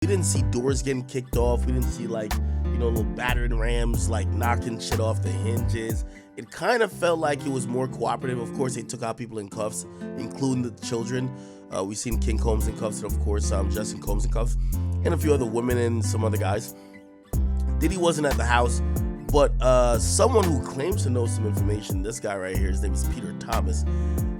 We didn't see doors getting kicked off. We didn't see like, little battering rams like knocking shit off the hinges. It kind of felt like it was more cooperative. Of course, they took out people in cuffs, including the children. We seen King Combs in cuffs, and of course, Justin Combs in cuffs, and a few other women and some other guys. Diddy wasn't at the house, but someone who claims to know some information, this guy right here, his name is Peter Thomas,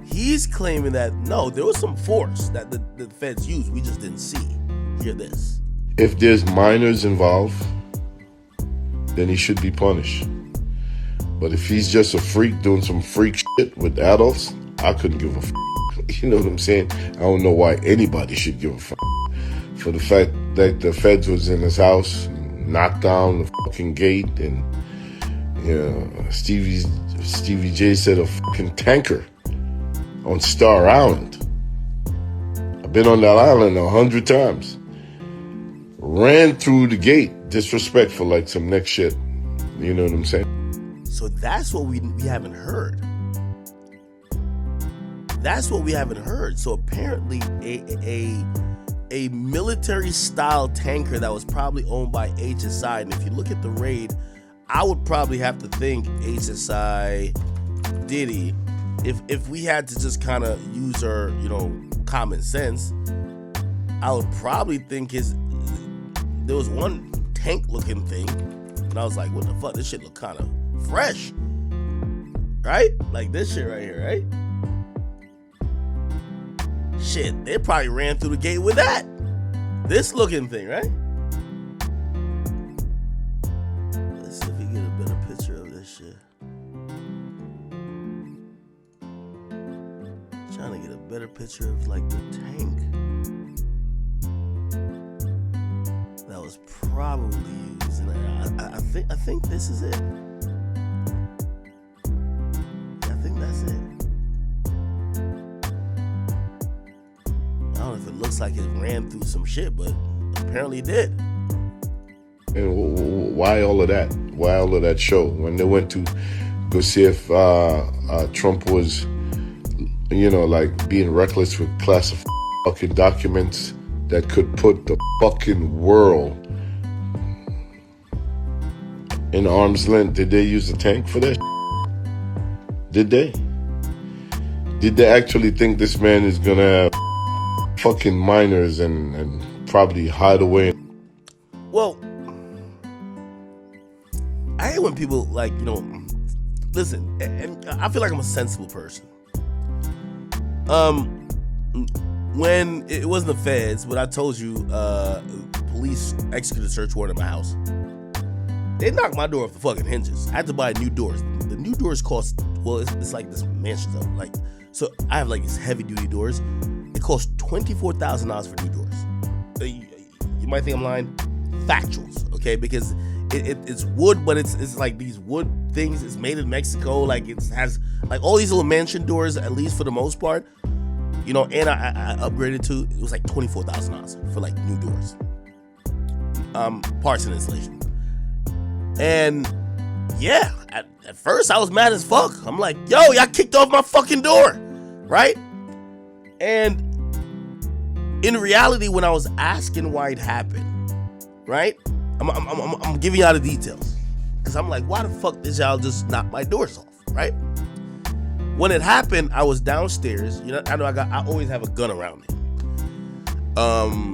he's claiming that, no, there was some force that the feds used, we just didn't see. Hear this. If there's minors involved, then he should be punished. But if he's just a freak doing some freak shit with adults, I couldn't give a f***. You know what I'm saying? I don't know why anybody should give a f***. For the fact that the feds was in his house, knocked down the fucking gate, and Stevie J said a fucking tanker on Star Island. I've been on that island 100 times. Ran through the gate, disrespectful like some next shit. You know what I'm saying? So that's what we haven't heard. That's what we haven't heard. So apparently a military-style tanker that was probably owned by HSI, and if you look at the raid, I would probably have to think HSI, Diddy, if we had to just kind of use our, common sense, I would probably think there was one tank-looking thing, and I was like, what the fuck, this shit look kind of fresh, right? Like this shit right here, right? Shit, they probably ran through the gate with that. This looking thing, right? Let's see if we get a better picture of this shit. Trying to get a better picture of like the tank that was probably used. And I think this is it. Yeah, I think that's it. I don't know if it looks like it ran through some shit, but apparently it did. And why all of that? Why all of that show? When they went to go see if Trump was, like being reckless with classified fucking documents that could put the fucking world in arm's length. Did they use the tank for that? Did they? Did they actually think this man is gonna have fucking minors and probably hide away? Well, I hate when people listen, and I feel like I'm a sensible person. When it wasn't the feds, when I told you police executed a search warrant at my house, they knocked my door off the fucking hinges. I had to buy new doors. The new doors cost, it's like this mansion stuff. So I have like these heavy duty doors. It cost $24,000 for new doors. You might think I'm lying. Factuals, okay? Because it's wood, but it's like these wood things. It's made in Mexico. Like it has like all these little mansion doors, at least for the most part. And I upgraded to, it was like $24,000 for like new doors. Parts and installation. And yeah, at first I was mad as fuck. I'm like, yo, y'all kicked off my fucking door, right? And in reality, when I was asking why it happened, right? I'm giving y'all the details. Because I'm like, why the fuck did y'all just knock my doors off, right? When it happened, I was downstairs. I know I always have a gun around me.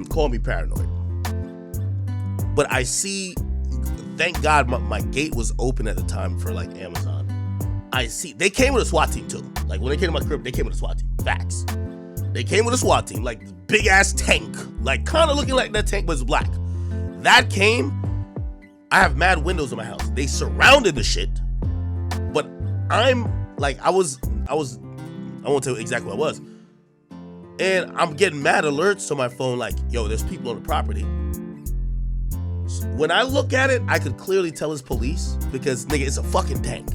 Call me paranoid. But I see, thank God my gate was open at the time for like Amazon. I see, they came with a SWAT team too. Like when they came to my crib, they came with a SWAT team. Facts. They came with a SWAT team, like big ass tank. Like kind of looking like that tank, but it's black. That came, I have mad windows in my house. They surrounded the shit. But I'm like, I won't tell you exactly what I was. And I'm getting mad alerts on my phone like, yo, there's people on the property. When I look at it, I could clearly tell it's police because, nigga, it's a fucking tank.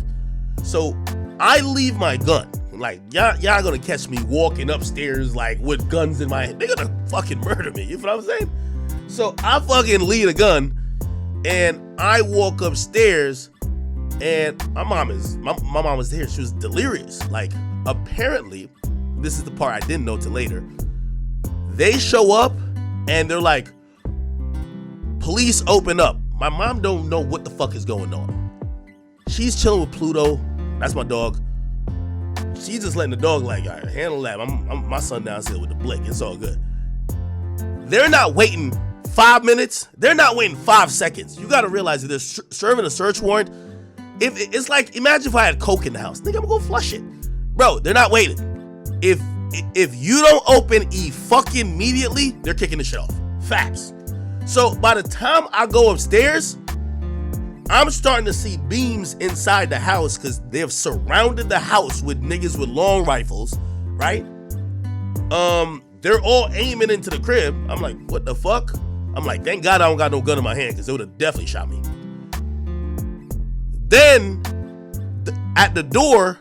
So I leave my gun. Like, y'all gonna catch me walking upstairs, like, with guns in my hand. They're gonna fucking murder me. You know what I'm saying? So I fucking leave a gun, and I walk upstairs, and my mom was there. She was delirious. Like, apparently, this is the part I didn't know till later. They show up, and they're like, Police open up. My mom don't know what the fuck is going on. She's chilling with Pluto. That's my dog. She's just letting the dog like, all right, handle that. I'm my son downstairs with the blick. It's all good. They're not waiting 5 minutes. They're not waiting 5 seconds. You got to realize that they're serving a search warrant. If it's like, imagine if I had coke in the house. Nigga, I'm gonna go flush it. Bro, they're not waiting. If you don't open fucking immediately, they're kicking the shit off. Facts. So by the time I go upstairs, I'm starting to see beams inside the house because they've surrounded the house with niggas with long rifles, right? They're all aiming into the crib. I'm like, what the fuck? I'm like, thank God I don't got no gun in my hand because they would have definitely shot me. Then, at the door,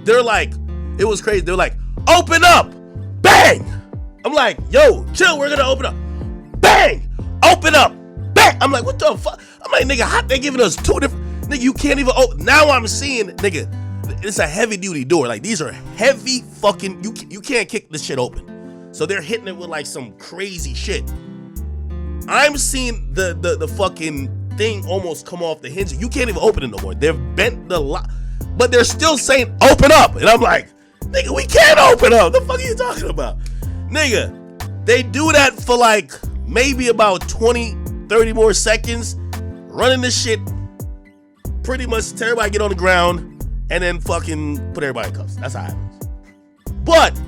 they're like, it was crazy. They're like, open up! Bang! I'm like, yo, chill, we're gonna open up. Bang! Open up! Bang! I'm like, what the fuck? I'm like, nigga, how they giving us two different... Nigga, you can't even open... Now I'm seeing, nigga, it's a heavy duty door. Like, these are heavy fucking... You can't kick this shit open. So they're hitting it with like some crazy shit. I'm seeing the fucking thing almost come off the hinge. You can't even open it no more. They've bent the lock, but they're still saying open up. And I'm like, nigga, we can't open up. The fuck are you talking about? Nigga, they do that for like maybe about 20, 30 more seconds, running this shit pretty much till everybody get on the ground and then fucking put everybody in cuffs. That's how it happens. But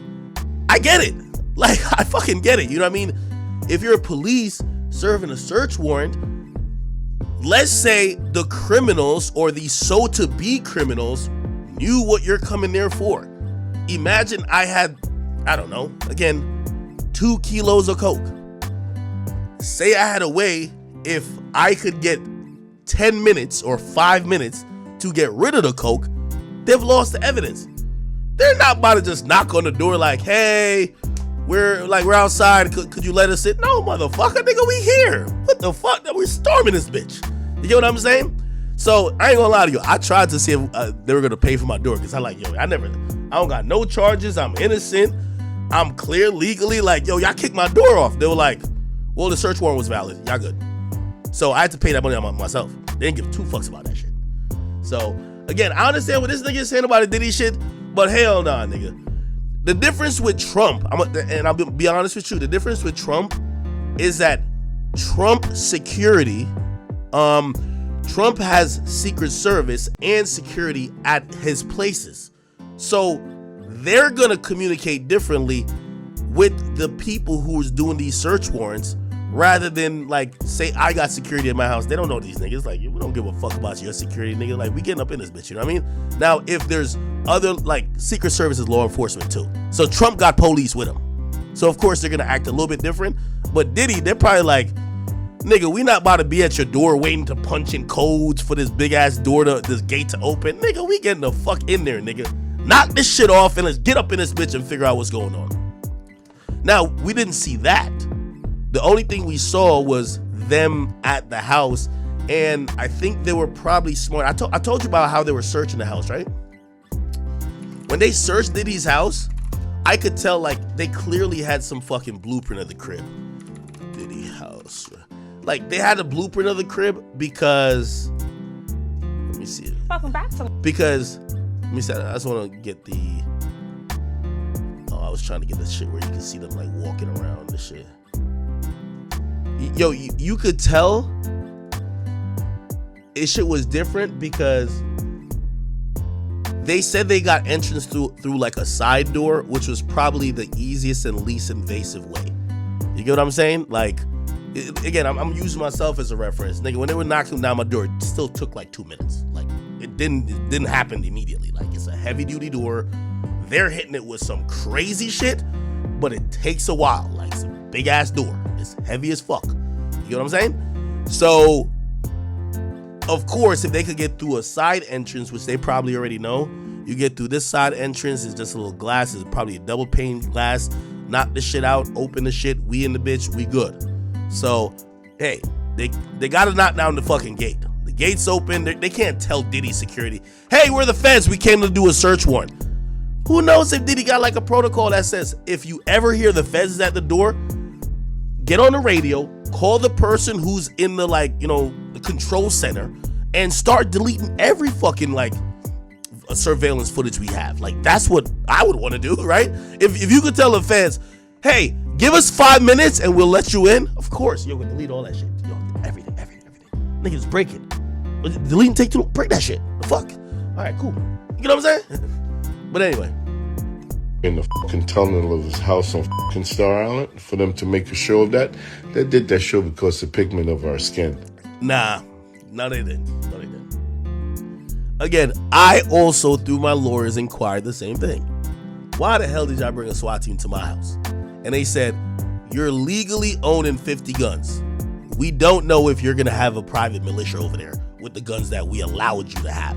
I get it. Like, I fucking get it. You know what I mean? If you're a police serving a search warrant, let's say the criminals or the so-to-be criminals knew what you're coming there for. Imagine I had, I don't know, again, 2 kilos of coke. Say I had a way, if I could get 10 minutes or 5 minutes to get rid of the coke, they've lost the evidence. They're not about to just knock on the door like, hey, we're outside, could you let us in? No, motherfucker, nigga, we here. What the fuck? We're storming this bitch. You get what I'm saying? So I ain't gonna lie to you. I tried to see if they were gonna pay for my door because I like, yo, I don't got no charges. I'm innocent. I'm clear legally. Like, yo, y'all kicked my door off. They were like, well, the search warrant was valid. Y'all good. So I had to pay that money on myself. They didn't give 2 fucks about that shit. So again, I understand what this nigga is saying about the Diddy shit, but hell nah, nigga. The difference with Trump, and I'll be honest with you, the difference with Trump is that Trump security, Trump has Secret Service and security at his places. So they're gonna communicate differently with the people who is doing these search warrants rather than like, say I got security in my house. They don't know these niggas. Like, we don't give a fuck about your security, nigga. Like, we getting up in this bitch, you know what I mean? Now, if there's other, like, Secret Service is law enforcement too. So Trump got police with him. So of course they're gonna act a little bit different. But Diddy, they're probably like, nigga, we not about to be at your door waiting to punch in codes for this big ass door this gate to open. Nigga, we getting the fuck in there, nigga. Knock this shit off and let's get up in this bitch and figure out what's going on. Now, we didn't see that. The only thing we saw was them at the house, and I think they were probably smart. I told you about how they were searching the house, right? When they searched Diddy's house, I could tell like they clearly had some fucking blueprint of the crib. Diddy house. Like, they had a blueprint of the crib because, let me see it. Welcome back to. Because, let me see, I just want to get the, I was trying to get the shit where you can see them like walking around the shit. Yo, you could tell this shit was different because they said they got entrance through like a side door, which was probably the easiest and least invasive way. You get what I'm saying? Like, again, I'm using myself as a reference. Nigga, when they were knocking down my door, it still took like 2 minutes. Like, it didn't happen immediately. Like, it's a heavy duty door. They're hitting it with some crazy shit, but it takes a while. Like, it's a big ass door. It's heavy as fuck. You get what I'm saying? So, of course, if they could get through a side entrance, which they probably already know, you get through this side entrance, it's just a little glass, it's probably a double pane glass, knock the shit out, open the shit, we in the bitch, we good. So, hey, they gotta knock down the fucking gate. The gate's open, they can't tell Diddy security, hey, we're the feds, we came to do a search warrant. Who knows if Diddy got like a protocol that says, if you ever hear the feds is at the door, get on the radio, call the person who's in the the control center and start deleting every fucking surveillance footage we have. Like, that's what I would want to do, right? If you could tell the feds, hey, give us 5 minutes and we'll let you in, of course, you're gonna delete all that shit. Yo, everything. Niggas break it. Delete and take too long. Break that shit. The fuck? Alright, cool. You know what I'm saying? But anyway. In the fucking tunnel of his house on fucking Star Island for them to make a show of that. They did that show because the pigment of our skin. Nah, no they didn't. Again, I also, through my lawyers, inquired the same thing. Why the hell did y'all bring a SWAT team to my house? And they said, you're legally owning 50 guns. We don't know if you're going to have a private militia over there with the guns that we allowed you to have.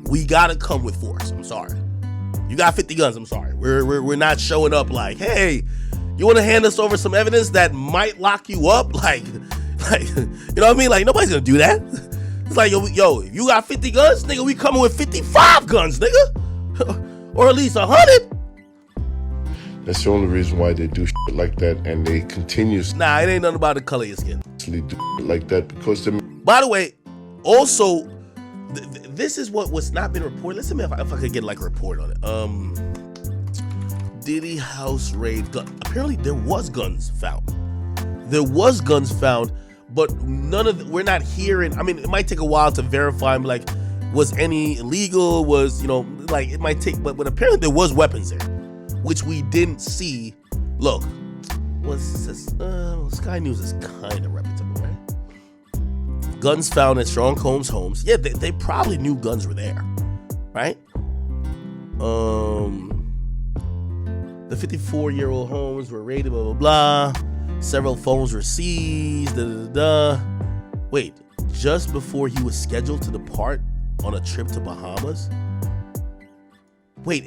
We got to come with force. I'm sorry. You got 50 guns. I'm sorry. We're not showing up like, hey, you want to hand us over some evidence that might lock you up? Like, you know what I mean? Like, nobody's going to do that. It's like, yo, you got 50 guns? Nigga, we coming with 55 guns, nigga. Or at least 100. That's the only reason why they do shit like that, and they continuously... Nah, it ain't nothing about the color of your skin. ...do shit like that because they... By the way, also, this is what's not been reported. Let's see if I could get a report on it. Diddy house raid. Apparently, there was guns found. But none of we're not hearing. I mean, it might take a while to verify. Like, was any illegal? It might take. But apparently there was weapons there, which we didn't see. Look, Sky News is kind of reputable, right? Guns found at Sean Combs' homes. Yeah, they probably knew guns were there, right? The 54-year-old homes were raided. Blah blah blah. Several phones were seized. Wait, just before he was scheduled to depart on a trip to Bahamas? Wait,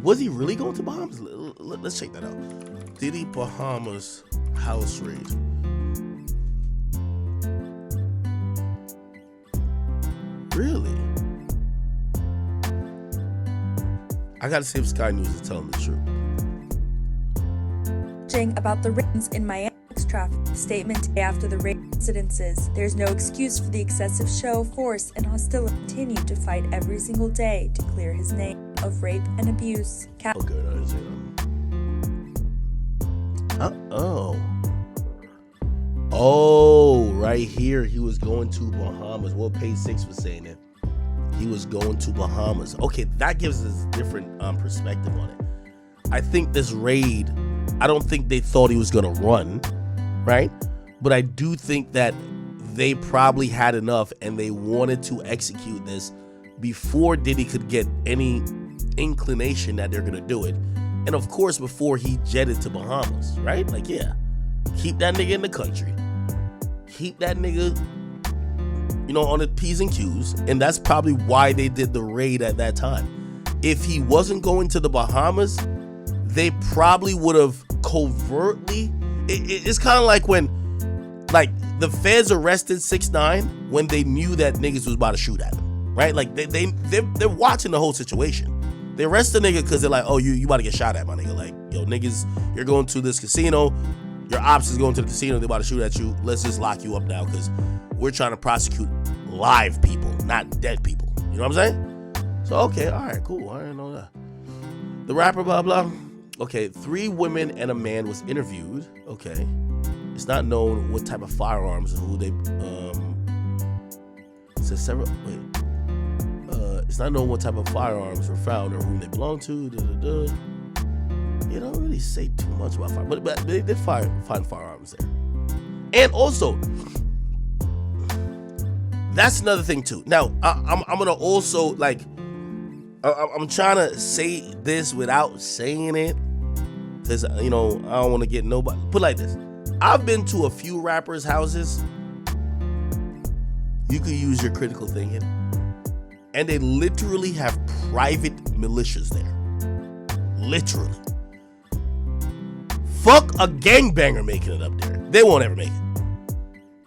was he really going to Bahamas? Let's check that out. Diddy Bahamas house raid. Really? I gotta see if Sky News is telling the truth. About the raids in Miami traffic statement after the raid incidences. There's no excuse for the excessive show of force and hostility. Continued to fight every single day to clear his name of rape and abuse. Oh, right here. He was going to Bahamas. Well, page 6 was saying it. He was going to Bahamas. Okay, that gives us a different perspective on it. I think this raid, I don't think they thought he was going to run, right? But I do think that they probably had enough and they wanted to execute this before Diddy could get any inclination that they're going to do it. And of course, before he jetted to Bahamas, right? Like, yeah, keep that nigga in the country. Keep that nigga, on the P's and Q's. And that's probably why they did the raid at that time. If he wasn't going to the Bahamas, they probably would have covertly. It's kind of like when, the feds arrested 6ix9ine when they knew that niggas was about to shoot at him, right? Like they're watching the whole situation. They arrest the nigga because they're like, oh, you about to get shot at, my nigga. Like, yo, niggas, you're going to this casino. Your ops is going to the casino. They're about to shoot at you. Let's just lock you up now because we're trying to prosecute live people, not dead people. You know what I'm saying? So okay, all right, cool. I didn't know that. The rapper, blah blah. Okay, 3 women and a man was interviewed. Okay. It's not known what type of firearms and who they it says several it's not known what type of firearms were found or whom they belong to. It don't really say too much about firearms, but they did find firearms there. And also, that's another thing too. Now, I'm gonna also I'm trying to say this without saying it, because I don't want to get nobody. Put it like this: I've been to a few rappers' houses. You can use your critical thinking, and they literally have private militias there. Literally. Fuck a gangbanger making it up there. They won't ever make it.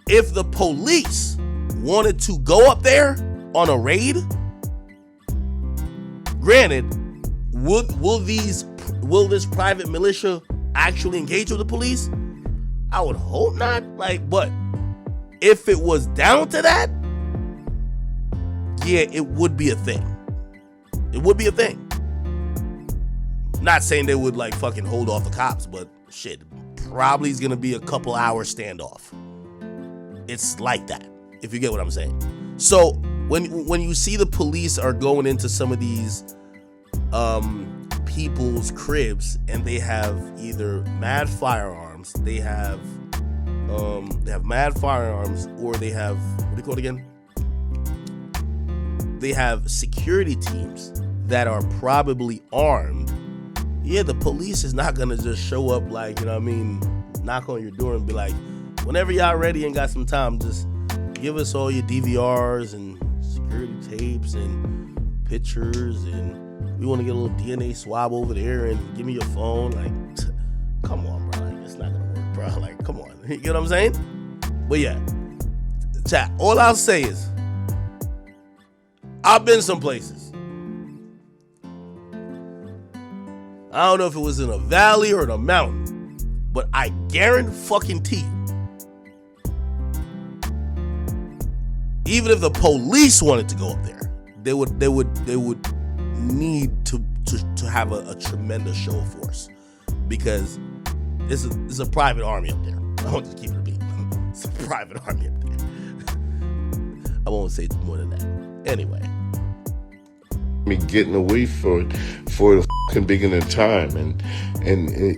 If the police wanted to go up there on a raid, granted, will this private militia actually engage with the police? I would hope not. Like, but if it was down to that, yeah, it would be a thing. It would be a thing. Not saying they would like fucking hold off the cops, but shit, probably is gonna be a couple hours standoff. It's like that, if you get what I'm saying. So when you see the police are going into some of these people's cribs and they have either mad firearms, they have mad firearms, or they have, what do you call it again? They have security teams that are probably armed. Yeah, the police is not gonna just show up like, you know what I mean, knock on your door and be like, whenever y'all ready and got some time, just give us all your DVRs and security tapes and pictures, and we want to get a little DNA swab over there, and give me your phone. Like, come on, bro. Like, it's not gonna work, bro. Like, come on. You get what I'm saying? But yeah, chat, all I'll say is, I've been some places. I don't know if it was in a valley or in a mountain, but I guarantee you, even if the police wanted to go up there, they would need to have a tremendous show of force, because it's a private army up there. I won't just keep it a beat. It's a private army up there. I won't say more than that. Anyway. Me getting away for the fucking beginning of time, and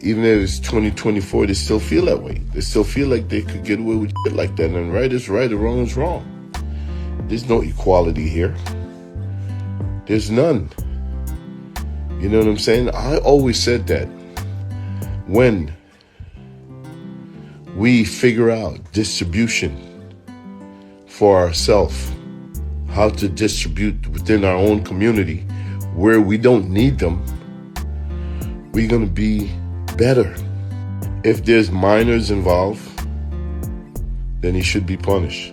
even though it's 2024, they still feel that way. They still feel like they could get away with shit like that, and right is right and wrong is wrong. There's no equality here. There's none. You know what I'm saying? I always said that when we figure out distribution for ourselves, how to distribute within our own community where we don't need them, we're going to be better. If there's minors involved, then he should be punished.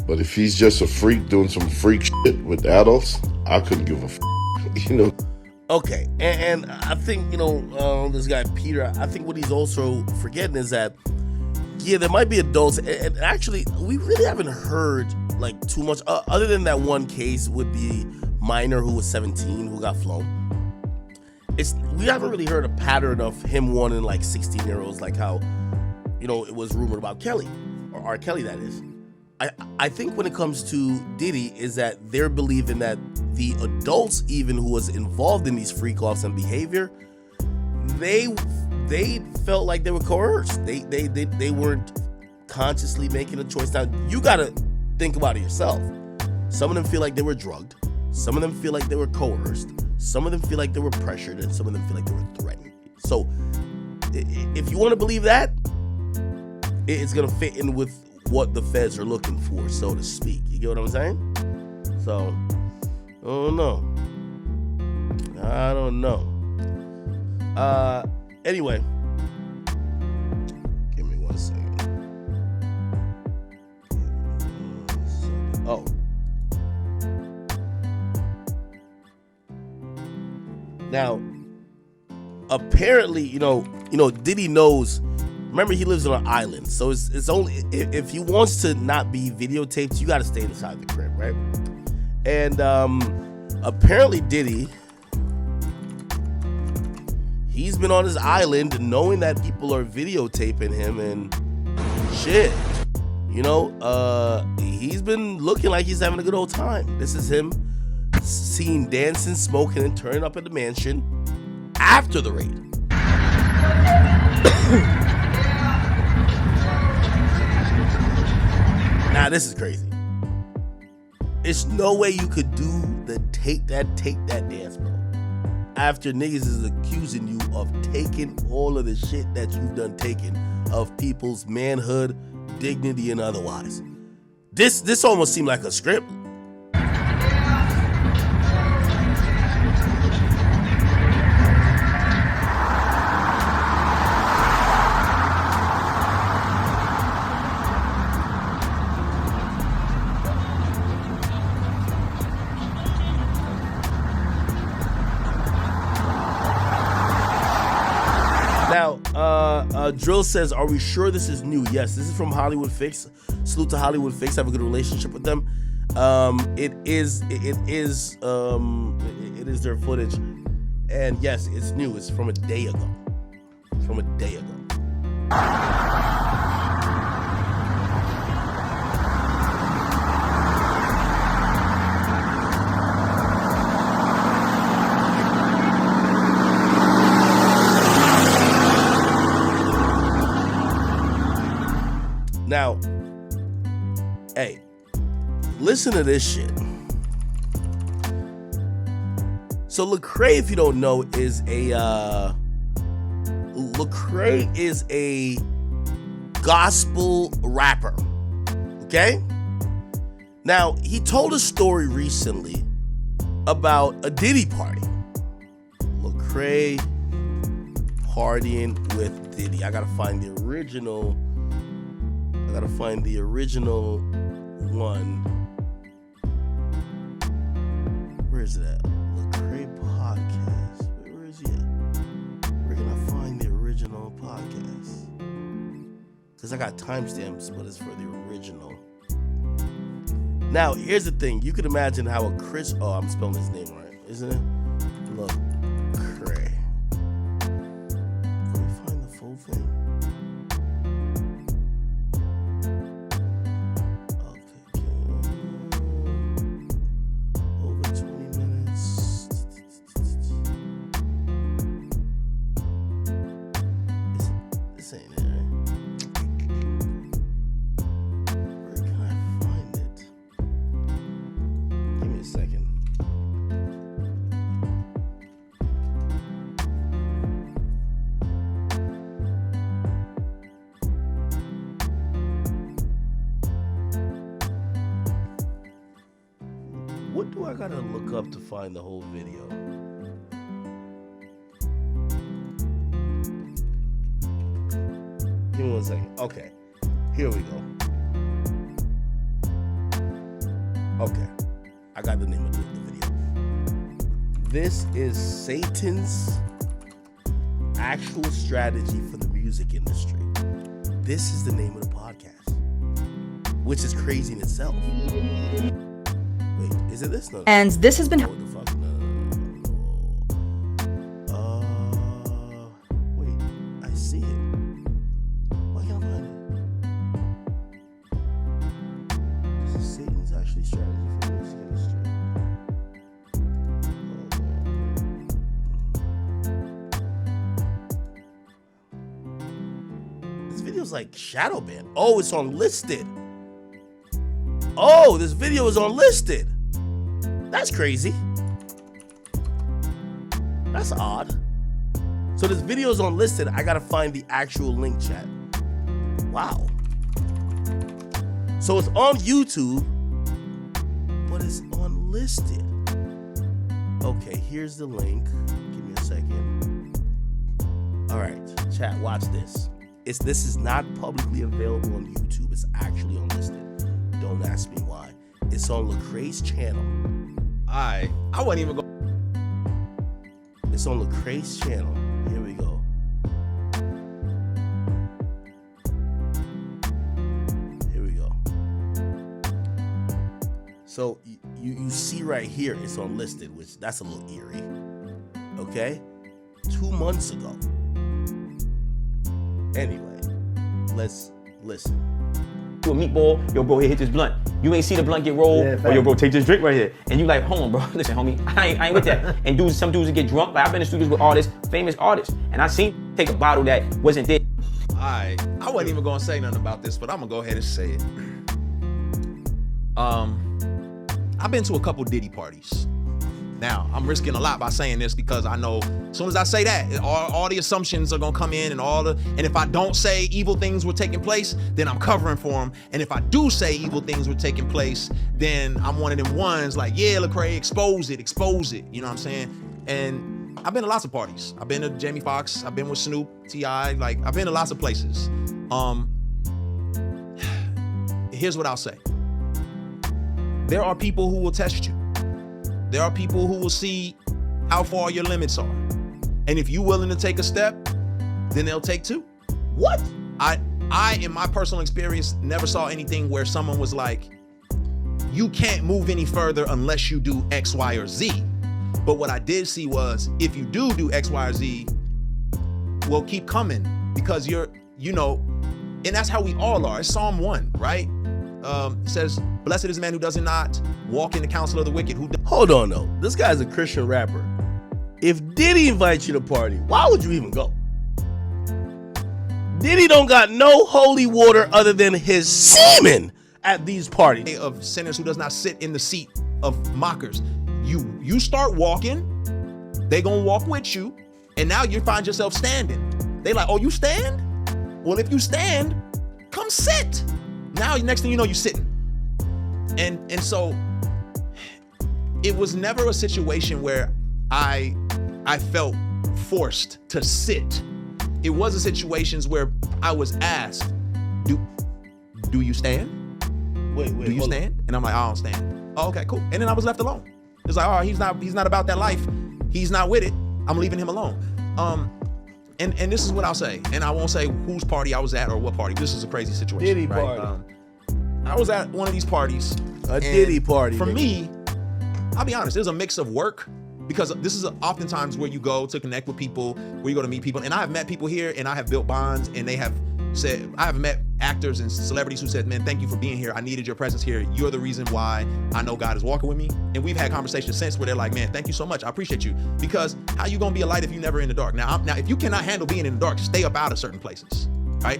But if he's just a freak doing some freak shit with adults, I couldn't give a f***, you know. Okay, and I think, you know, this guy Peter, I think what he's also forgetting is that, yeah, there might be adults, and actually, we really haven't heard like too much, other than that one case with the minor who was 17 who got flown. We haven't really heard a pattern of him wanting like 16-year-olds, like how, you know, it was rumored about Kelly, or R. Kelly, that is. I think when it comes to Diddy is that they're believing that the adults even who was involved in these freak-offs and behavior, they felt like they were coerced. They weren't consciously making a choice. Now, you gotta think about it yourself. Some of them feel like they were drugged. Some of them feel like they were coerced. Some of them feel like they were pressured, and some of them feel like they were threatened. So, if you want to believe that, it's gonna fit in with what the feds are looking for, so to speak. You get what I'm saying? So, I don't know. Anyway, give me 1 second. Oh. Now, apparently, you know, Diddy knows. Remember, he lives on an island, so it's only if he wants to not be videotaped, you got to stay inside the crib, right? And apparently, Diddy, he's been on his island knowing that people are videotaping him and shit. You know, he's been looking like he's having a good old time. This is him seen dancing, smoking, and turning up at the mansion after the raid. Now, this is crazy. It's no way you could do the take that dance, bro, after niggas is accusing you of taking all of the shit that you've done taken of people's manhood, dignity, and otherwise. This almost seemed like a script. Drill says, are we sure this is new? Yes, this is from Hollywood Fix. Salute to Hollywood Fix. I have a good relationship with them. It is their footage. And yes, it's new. It's from a day ago. Now, hey, listen to this shit. So Lecrae, if you don't know, is a gospel rapper. Okay? Now, he told a story recently about a Diddy party. Lecrae partying with Diddy. I gotta find the original one. Where is it at? Lecrae podcast. Where is he at? Where can I find the original podcast? Because I got timestamps, but it's for the original. Now, here's the thing. You can imagine how a Chris... Oh, I'm spelling his name right, isn't it? Lecrae. Can we find the full thing? What do I gotta look up to find the whole video? Give me 1 second. Okay, here we go. Okay, I got the name of the video. This is Satan's actual strategy for the music industry. This is the name of the podcast, which is crazy in itself. Wait, is it this? No. And this has been... What the fuck? No. Wait, I see it. Why can't I find it? This is Satan's actually strategy for the music industry. This video's like shadow banned. Oh, it's unlisted. Oh, this video is unlisted. That's crazy. That's odd. So this video is unlisted. I gotta find the actual link, chat. Wow. So it's on YouTube, but it's unlisted. Okay, here's the link. Give me a second. All right, chat, watch this. This is not publicly available on YouTube. It's actually unlisted. Don't ask me why. It's on Lecrae's channel. I wasn't even going. It's on Lecrae's channel. Here we go. Here we go. So you see right here, it's unlisted, which that's a little eerie. Okay? 2 months ago. Anyway, let's listen. To a meatball, yo, bro, here, hit this blunt. You ain't see the blunt get rolled, or yo, bro, take this drink right here. And you like, hold on, bro, listen, homie, I ain't with that. And some dudes that get drunk, like I've been in studios with artists, famous artists, and I seen take a bottle that wasn't there. I wasn't even gonna say nothing about this, but I'm gonna go ahead and say it. I've been to a couple Diddy parties. Now, I'm risking a lot by saying this because I know as soon as I say that, all the assumptions are gonna come in and if I don't say evil things were taking place, then I'm covering for them. And if I do say evil things were taking place, then I'm one of them ones like, yeah, Lecrae, expose it, you know what I'm saying? And I've been to lots of parties. I've been to Jamie Foxx, I've been with Snoop, T.I., like I've been to lots of places. Here's what I'll say. There are people who will test you. There are people who will see how far your limits are. And if you're willing to take a step, then they'll take two. What? I, in my personal experience, never saw anything where someone was like, you can't move any further unless you do X, Y, or Z. But what I did see was, if you do X, Y, or Z, well, keep coming, because you're, and that's how we all are. It's Psalm 1, right? It says, blessed is the man who does not walk in the counsel of the wicked. Hold on, though. This guy's a Christian rapper. If Diddy invites you to party, why would you even go? Diddy don't got no holy water other than his semen at these parties. Of sinners who does not sit in the seat of mockers. You start walking, they gonna walk with you, and now you find yourself standing. They like, oh, you stand? Well, if you stand, come sit. Now, next thing you know, you're sitting. And so it was never a situation where I felt forced to sit. It was a situations where I was asked, do you stand? Wait, do you stand? And I'm like, I don't stand. Oh, okay, cool. And then I was left alone. It's like, oh, he's not about that life. He's not with it. I'm leaving him alone. And this is what I'll say, and I won't say whose party I was at or what party. This is a crazy situation. Diddy right? party. I was at one of these parties. A Diddy party. For me, I'll be honest, there's a mix of work, because this is oftentimes where you go to connect with people, where you go to meet people. And I have met people here, and I have built bonds, and they have said, I have met actors and celebrities who said, man, thank you for being here. I needed your presence here. You're the reason why I know God is walking with me. And we've had conversations since where they're like, man, thank you so much. I appreciate you. Because how you gonna be a light if you never in the dark? Now, if you cannot handle being in the dark, stay up out of certain places, right?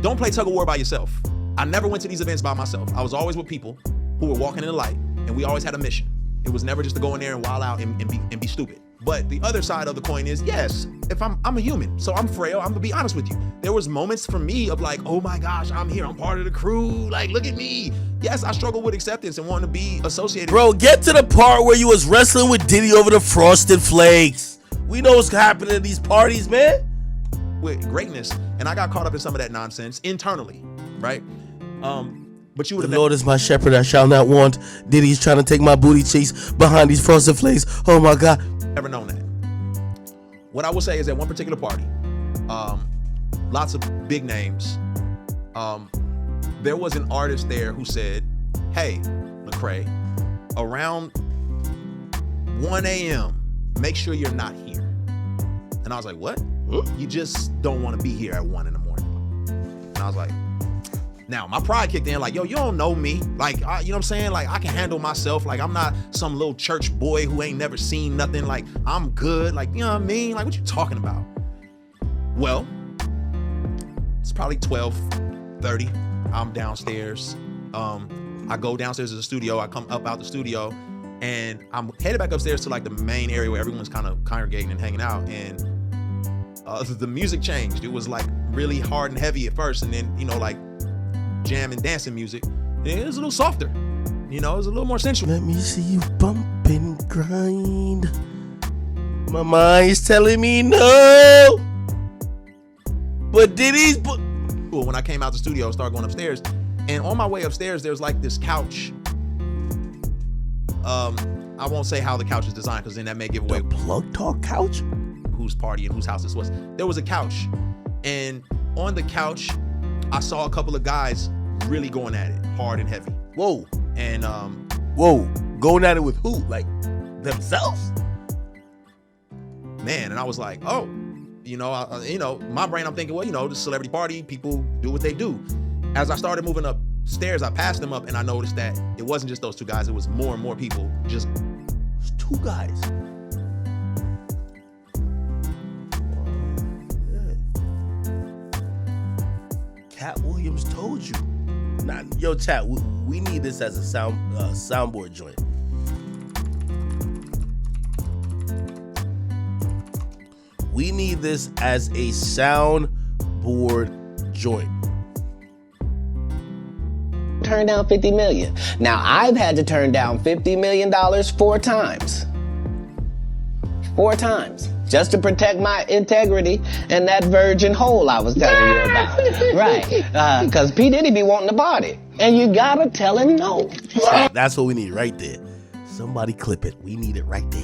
Don't play tug of war by yourself. I never went to these events by myself. I was always with people who were walking in the light, and we always had a mission. It was never just to go in there and wild out and be stupid. But the other side of the coin is, yes, if I'm a human, so I'm frail. I'm gonna be honest with you. There was moments for me of like, oh my gosh, I'm here. I'm part of the crew. Like, look at me. Yes, I struggle with acceptance and wanting to be associated. Bro, get to the part where you was wrestling with Diddy over the Frosted Flakes. We know what's happening at these parties, man. With greatness, and I got caught up in some of that nonsense internally, right? But you would have. The Lord is my shepherd, I shall not want. Diddy's trying to take my booty cheeks behind these Frosted Flakes. Oh my God. Never known that. What I will say is at one particular party, lots of big names. There was an artist there who said, hey, Lecrae, around 1 a.m., make sure you're not here. And I was like, what? You just don't want to be here at 1 in the morning. And I was like, now my pride kicked in, like, yo, you don't know me. Like, you know what I'm saying? Like, I can handle myself. Like, I'm not some little church boy who ain't never seen nothing. Like, I'm good. Like, you know what I mean? Like, what you talking about? Well, it's probably 12:30. I'm downstairs. I go downstairs to the studio. I come up out the studio, and I'm headed back upstairs to like the main area where everyone's kind of congregating and hanging out. And the music changed. It was like really hard and heavy at first, and then, like jam and dancing music. And it was a little softer. It was a little more sensual. Let me see you bump and grind. My mind's telling me no. But Diddy's... When I came out the studio, I started going upstairs. And on my way upstairs, there's like this couch. I won't say how the couch is designed, because then that may give away... The Plug Talk couch? Whose party and whose house this was. There was a couch. And on the couch, I saw a couple of guys really going at it, hard and heavy. Whoa. And whoa, going at it with who? Like themselves? Man, and I was like, oh, my brain, I'm thinking, well, the celebrity party, people do what they do. As I started moving upstairs, I passed them up, and I noticed that it wasn't just those two guys, it was more and more people. Just it's two guys. Cat Williams told you. Nah, yo, chat, we need this as a soundboard joint. We need this as a soundboard joint. Turn down $50 million. Now, I've had to turn down $50 million 4 times. 4 times. Just to protect my integrity and that virgin hole I was telling you about. Right. Because P. Diddy be wanting to party. And you gotta tell him no. That's what we need right there. Somebody clip it. We need it right there.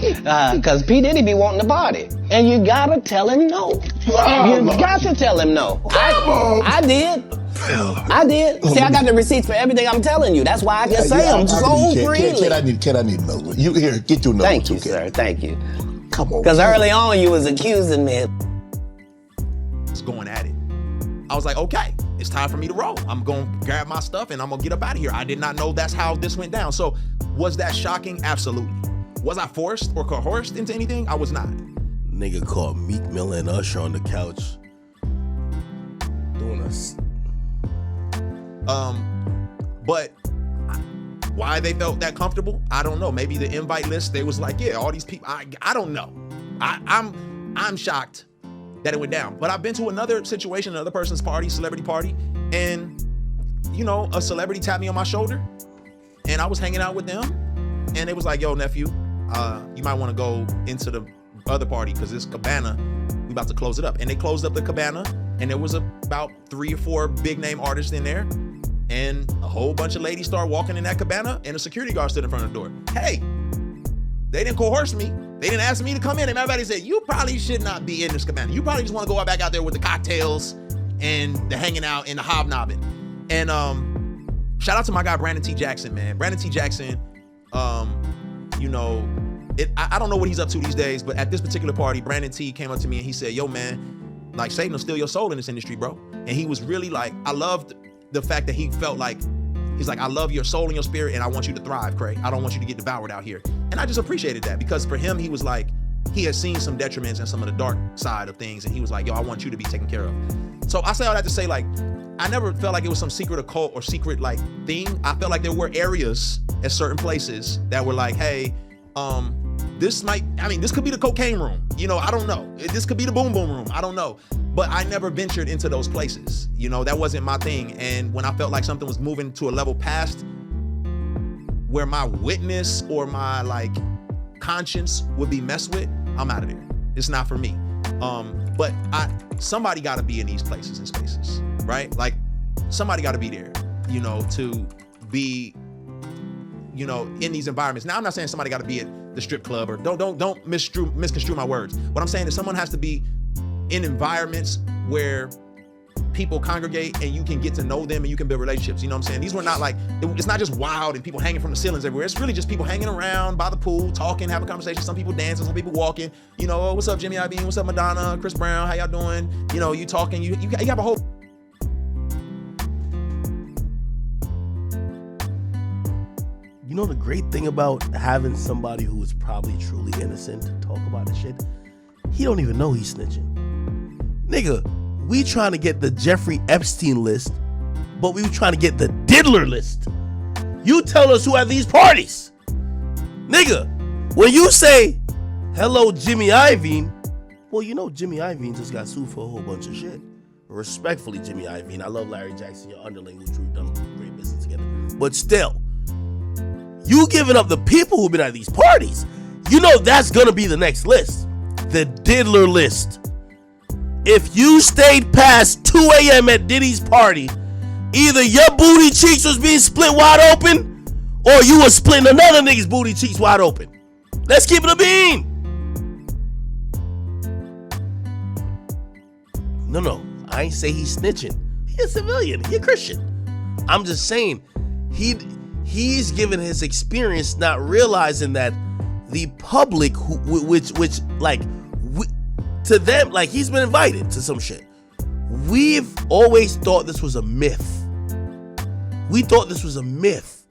Because P. Diddy be wanting to party. And you gotta tell him no. You got to tell him no. I did. I did. See, I got the receipts for everything I'm telling you. That's why I can say them so freely. Kid, I need another one. You here, get your number. Thank you, sir. Thank you. Come on. Because early on you was accusing me. Was going at it. I was like, okay, it's time for me to roll. I'm going to grab my stuff and I'm going to get up out of here. I did not know that's how this went down. So was that shocking? Absolutely. Was I forced or coerced into anything? I was not. Nigga called Meek Mill and Usher on the couch doing us. But why they felt that comfortable, I don't know. Maybe the invite list, they was like, yeah, all these people. I don't know. I'm shocked that it went down. But I've been to another situation, another person's party, celebrity party, and you know, a celebrity tapped me on my shoulder, and I was hanging out with them, and it was like, yo, nephew, you might want to go into the other party because this cabana, we about to close it up. And they closed up the cabana, and there was about 3 or 4 big name artists in there. And a whole bunch of ladies started walking in that cabana, and a security guard stood in front of the door. Hey, they didn't coerce me. They didn't ask me to come in. And everybody said, you probably should not be in this cabana. You probably just want to go back out there with the cocktails and the hanging out and the hobnobbing. And shout out to my guy, Brandon T. Jackson, man. Brandon T. Jackson, you know, I don't know what he's up to these days, but at this particular party, Brandon T. came up to me and he said, yo, man, like Satan will steal your soul in this industry, bro. And he was really like, I loved the fact that he felt like, he's like, I love your soul and your spirit, and I want you to thrive, Craig. I don't want you to get devoured out here. And I just appreciated that, because for him, he was like, he had seen some detriments and some of the dark side of things, and he was like, yo, I want you to be taken care of. So I say all that to say, like, I never felt like it was some secret occult or secret like thing. I felt like there were areas at certain places that were like, hey, this could be the cocaine room. You know, I don't know. This could be the boom boom room. I don't know. But I never ventured into those places. You know, that wasn't my thing. And when I felt like something was moving to a level past where my witness or my like conscience would be messed with, I'm out of there. It's not for me. But somebody got to be in these places and spaces, right? Like somebody got to be there, you know, to be, you know, in these environments. Now, I'm not saying somebody got to be at the strip club, or don't misconstrue my words. What I'm saying is someone has to be in environments where people congregate and you can get to know them and you can build relationships. You know what I'm saying? These were not like, it's not just wild and people hanging from the ceilings everywhere. It's really just people hanging around by the pool, talking, having conversations. Some people dancing, some people walking. You know, oh, what's up, Jimmy Iovine? What's up, Madonna? Chris Brown? How y'all doing? You know, you talking. You have a whole. You know the great thing about having somebody who is probably truly innocent to talk about this shit? He don't even know he's snitching. Nigga, we trying to get the Jeffrey Epstein list, but we trying to get the Diddler list. You tell us who at these parties. Nigga, when you say, hello, Jimmy Iovine, well, you know Jimmy Iovine just got sued for a whole bunch of shit. Respectfully, Jimmy Iovine. I love Larry Jackson, your underling, which we've done great business together. But still, you giving up the people who've been at these parties. You know that's gonna be the next list. The Diddler list. If you stayed past 2 a.m. at Diddy's party, either your booty cheeks was being split wide open, or you was splitting another nigga's booty cheeks wide open. Let's keep it a bean. No, I ain't say he's snitching. He a civilian. He a Christian. I'm just saying he's given his experience, not realizing that the public, to them, like, he's been invited to some shit. We've always thought this was a myth. We thought this was a myth.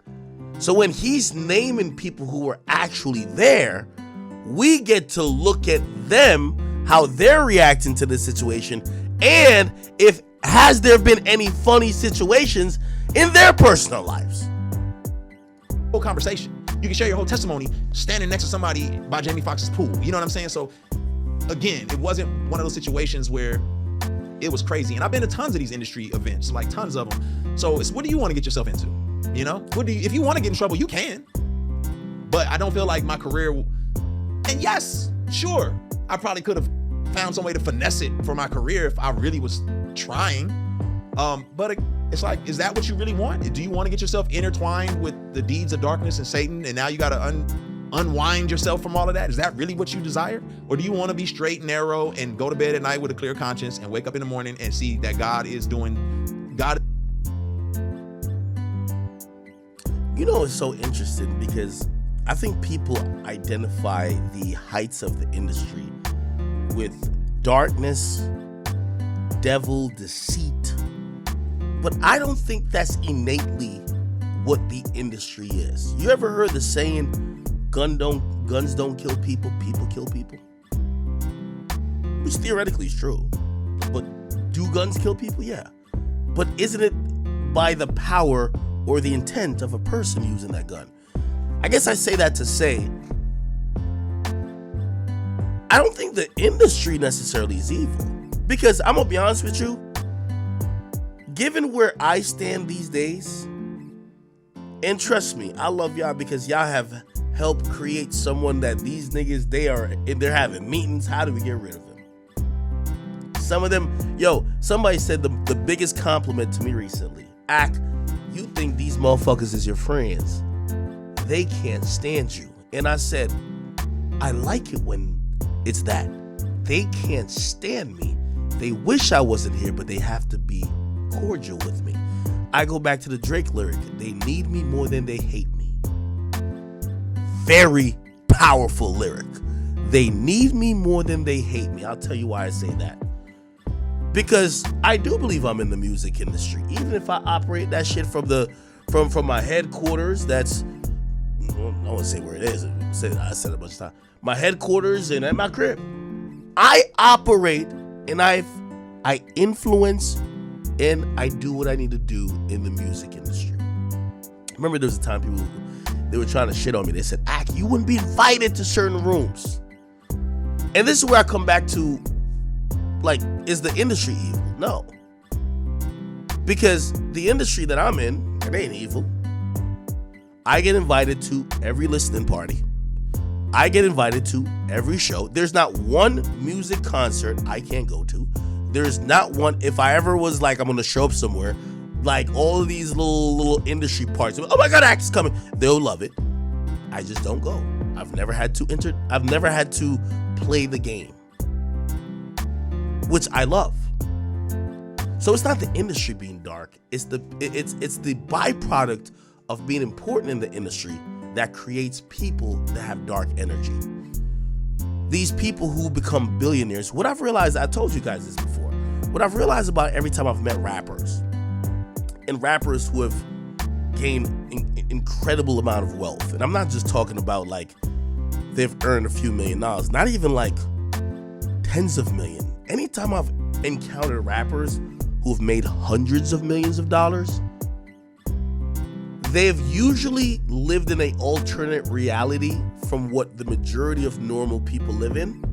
So when he's naming people who were actually there, we get to look at them, how they're reacting to the situation, and if has there been any funny situations in their personal lives. Whole conversation. You can share your whole testimony standing next to somebody by Jamie Foxx's pool. You know what I'm saying? So again, it wasn't one of those situations where it was crazy. And I've been to tons of these industry events, like tons of them. So it's, what do you want to get yourself into? You know, if you want to get in trouble, you can. But I don't feel like my career, and yes, sure, I probably could have found some way to finesse it for my career if I really was trying. But it's like, is that what you really want? Do you want to get yourself intertwined with the deeds of darkness and Satan, and now you got to unwind yourself from all of that? Is that really what you desire? Or do you want to be straight and narrow and go to bed at night with a clear conscience and wake up in the morning and see that God is doing God? You know, it's so interesting because I think people identify the heights of the industry with darkness, devil, deceit, but I don't think that's innately what the industry is. You ever heard the saying, guns don't kill people, people kill people? Which theoretically is true. But do guns kill people? Yeah. But isn't it by the power or the intent of a person using that gun? I guess I say that to say, I don't think the industry necessarily is evil. Because I'm gonna be honest with you, given where I stand these days, and trust me, I love y'all because y'all have helped create someone that these niggas, they're having meetings. How do we get rid of them? Some of them, somebody said the biggest compliment to me recently. You think these motherfuckers is your friends. They can't stand you. And I said, I like it when it's that. They can't stand me. They wish I wasn't here, but they have to be cordial with me. I go back to the Drake lyric. They need me more than they hate me. Very powerful lyric. They need me more than they hate me. I'll tell you why I say that. Because I do believe I'm in the music industry. Even if I operate that shit from my headquarters, that's, I won't say where it is. I said it a bunch of times. My headquarters and at my crib. I operate and I influence and I do what I need to do in the music industry. Remember there was a time they were trying to shit on me. They said, you wouldn't be invited to certain rooms. And this is where I come back to, like, is the industry evil? No. Because the industry that I'm in, it ain't evil. I get invited to every listening party. I get invited to every show. There's not one music concert I can't go to. There's not one, if I ever was like, I'm going to show up somewhere, like all of these little industry parts, oh my God, act is coming. They'll love it. I just don't go. I've never had to play the game, which I love. So it's not the industry being dark. It's the byproduct of being important in the industry that creates people that have dark energy. These people who become billionaires, what I've realized, I told you guys this before, what I've realized about every time I've met rappers, and rappers who have gained incredible amount of wealth, and I'm not just talking about like they've earned a few $1 million, not even like tens of millions. Anytime I've encountered rappers who've made hundreds of millions of dollars, they've usually lived in an alternate reality from what the majority of normal people live in.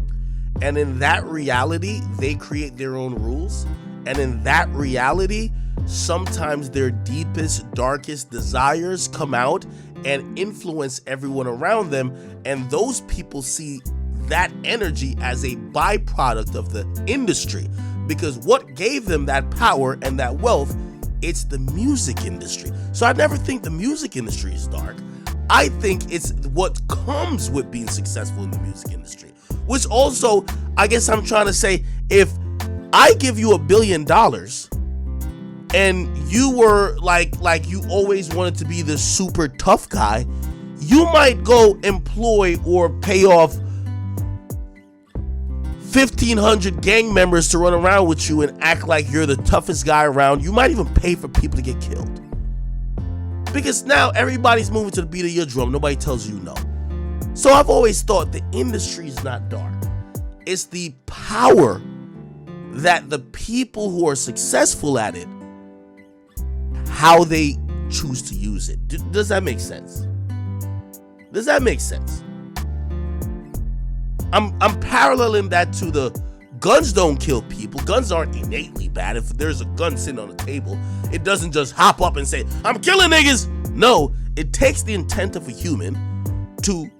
And in that reality, they create their own rules. And in that reality, sometimes their deepest, darkest desires come out and influence everyone around them. And those people see that energy as a byproduct of the industry. Because what gave them that power and that wealth, it's the music industry. So I never think the music industry is dark. I think it's what comes with being successful in the music industry. Which also, I guess I'm trying to say, if I give you $1 billion and you were like you always wanted to be the super tough guy, you might go employ or pay off 1,500 gang members to run around with you and act like you're the toughest guy around. You might even pay for people to get killed. Because now everybody's moving to the beat of your drum. Nobody tells you no. So I've always thought the industry is not dark. It's the power that the people who are successful at it, how they choose to use it. Does that make sense? Does that make sense? I'm paralleling that to the guns don't kill people. Guns aren't innately bad. If there's a gun sitting on the table, it doesn't just hop up and say, I'm killing niggas. No, it takes the intent of a human to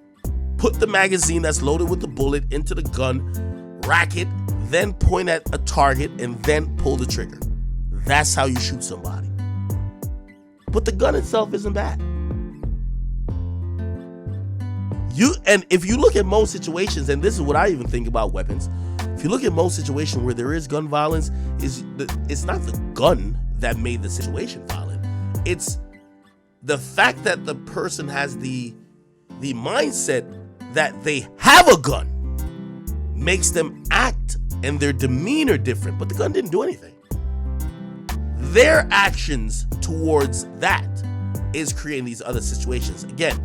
put the magazine that's loaded with the bullet into the gun, rack it, then point at a target, and then pull the trigger. That's how you shoot somebody. But the gun itself isn't bad. if you look at most situations, and this is what I even think about weapons, if you look at most situations where there is gun violence, it's not the gun that made the situation violent. It's the fact that the person has the mindset that they have a gun makes them act and their demeanor different, but the gun didn't do anything. Their actions towards that is creating these other situations. Again,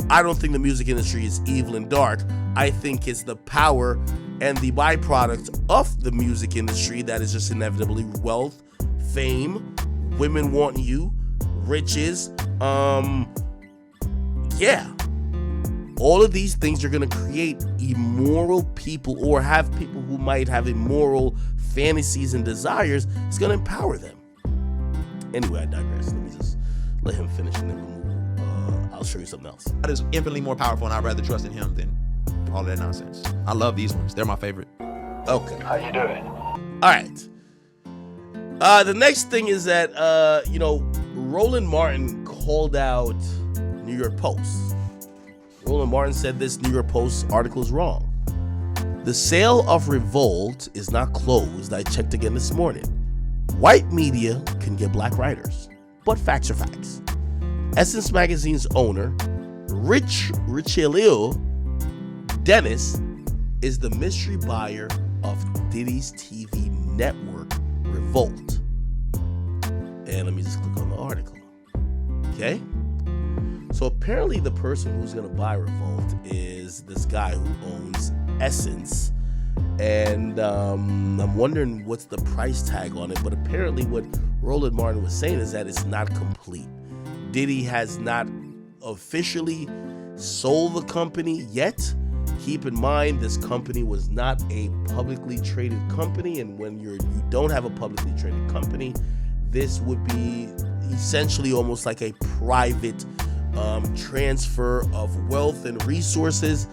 I don't think the music industry is evil and dark. I think it's the power and the byproduct of the music industry that is just inevitably wealth, fame, women wanting you, riches, all of these things are going to create immoral people, or have people who might have immoral fantasies and desires. It's going to empower them. Anyway, I digress. Let me just let him finish and then we'll move. I'll show you something else. God is infinitely more powerful, and I'd rather trust in him than all that nonsense. I love these ones. They're my favorite. Okay. How you doing? All right. The next thing is that, Roland Martin called out New York Post. Roland Martin said this New York Post article is wrong. The sale of Revolt is not closed. I checked again this morning. White media can get black writers, but facts are facts. Essence Magazine's owner, Richelieu Dennis, is the mystery buyer of Diddy's TV network, Revolt. And let me just click on the article. Okay? So apparently the person who's going to buy Revolt is this guy who owns Essence. And I'm wondering what's the price tag on it. But apparently what Roland Martin was saying is that it's not complete. Diddy has not officially sold the company yet. Keep in mind, this company was not a publicly traded company. And when you don't have a publicly traded company, this would be essentially almost like a private transfer of wealth and resources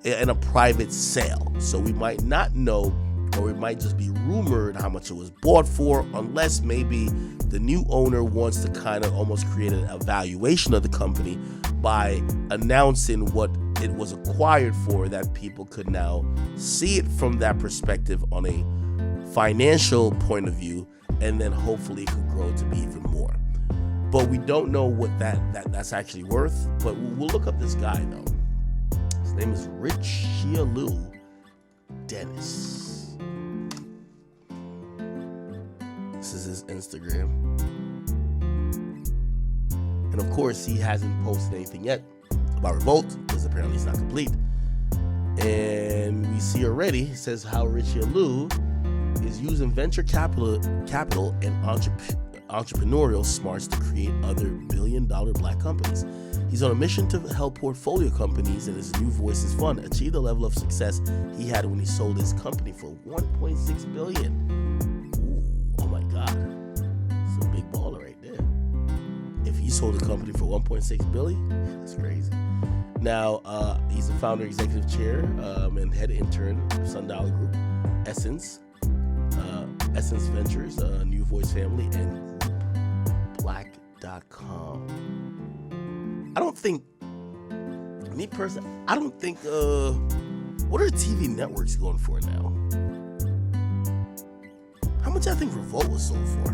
and a private sale. So we might not know, or it might just be rumored how much it was bought for, unless maybe the new owner wants to kind of almost create an evaluation of the company by announcing what it was acquired for, that people could now see it from that perspective on a financial point of view, and then hopefully it could grow to be even more. But we don't know what that's actually worth. But we'll look up this guy though. His name is Richelieu Dennis. This is his Instagram. And of course, he hasn't posted anything yet about Revolt, because apparently it's not complete. And we see already, it says how Richelieu is using venture capital and entrepreneurial smarts to create other billion-dollar black companies. He's on a mission to help portfolio companies in his New Voices fund achieve the level of success he had when he sold his company for $1.6 billion. Ooh, oh my God. It's a big baller right there. If he sold a company for $1.6 billion, that's crazy. Now, he's the founder, executive chair, and head intern of Sundowner Group, Essence Ventures, New Voice Family, and Black.com. I don't think, what are TV networks going for now? How much I think Revolt was sold for?